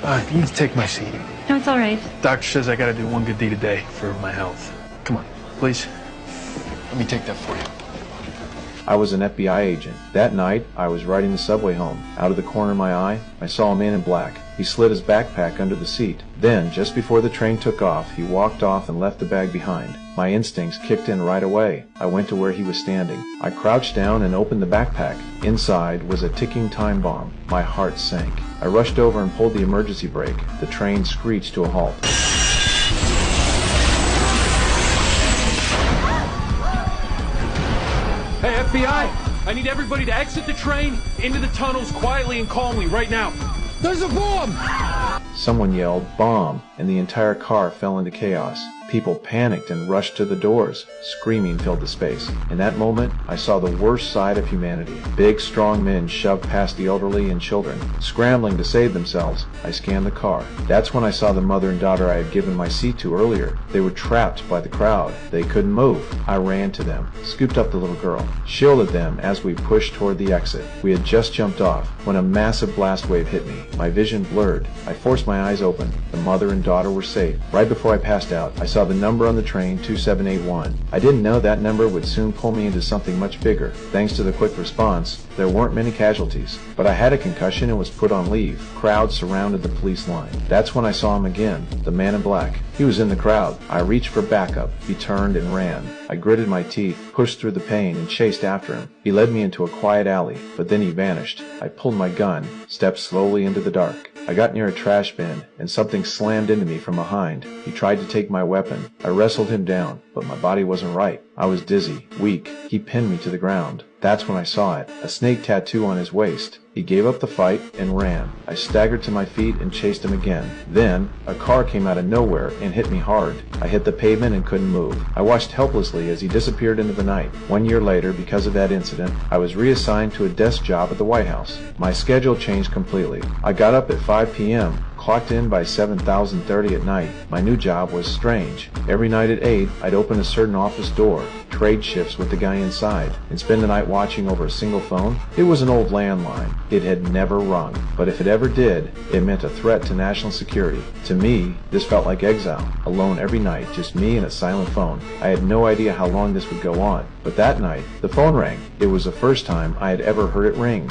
You need to take my seat. No, it's all right. Doctor says I gotta do one good deed a day for my health. Come on, please. Let me take that for you. I was an FBI agent. That night, I was riding the subway home. Out of the corner of my eye, I saw a man in black. He slid his backpack under the seat. Then, just before the train took off, he walked off and left the bag behind. My instincts kicked in right away. I went to where he was standing. I crouched down and opened the backpack. Inside was a ticking time bomb. My heart sank. I rushed over and pulled the emergency brake. The train screeched to a halt. Hey, FBI! I need everybody to exit the train into the tunnels quietly and calmly right now. There's a bomb! Someone yelled, "Bomb!" and the entire car fell into chaos. People panicked and rushed to the doors. Screaming filled the space. In that moment, I saw the worst side of humanity. Big, strong men shoved past the elderly and children, scrambling to save themselves. I scanned the car. That's when I saw the mother and daughter I had given my seat to earlier. They were trapped by the crowd. They couldn't move. I ran to them, scooped up the little girl, shielded them as we pushed toward the exit. We had just jumped off when a massive blast wave hit me. My vision blurred. I forced my eyes open. The mother and daughter were safe. Right before I passed out, I saw the number on the train, 2781. I didn't know that number would soon pull me into something much bigger. Thanks to the quick response, there weren't many casualties. But I had a concussion and was put on leave. Crowds surrounded the police line. That's when I saw him again, the man in black. He was in the crowd. I reached for backup. He turned and ran. I gritted my teeth, pushed through the pain, and chased after him. He led me into a quiet alley, but then he vanished. I pulled my gun, stepped slowly into the dark. I got near a trash bin, and something slammed into me from behind. He tried to take my weapon. I wrestled him down, but my body wasn't right. I was dizzy, weak. He pinned me to the ground. That's when I saw it, a snake tattoo on his waist. He gave up the fight and ran. I staggered to my feet and chased him again. Then, a car came out of nowhere and hit me hard. I hit the pavement and couldn't move. I watched helplessly as he disappeared into the night. 1 year later, because of that incident, I was reassigned to a desk job at the White House. My schedule changed completely. I got up at 5 p.m., clocked in by 7:30 at night. My new job was strange. Every night at 8, I'd open a certain office door, trade shifts with the guy inside, and spend the night watching over a single phone. It was an old landline. It had never rung, but if it ever did, it meant a threat to national security. To me, this felt like exile. Alone every night, just me and a silent phone. I had no idea how long this would go on, but that night, the phone rang. It was the first time I had ever heard it ring.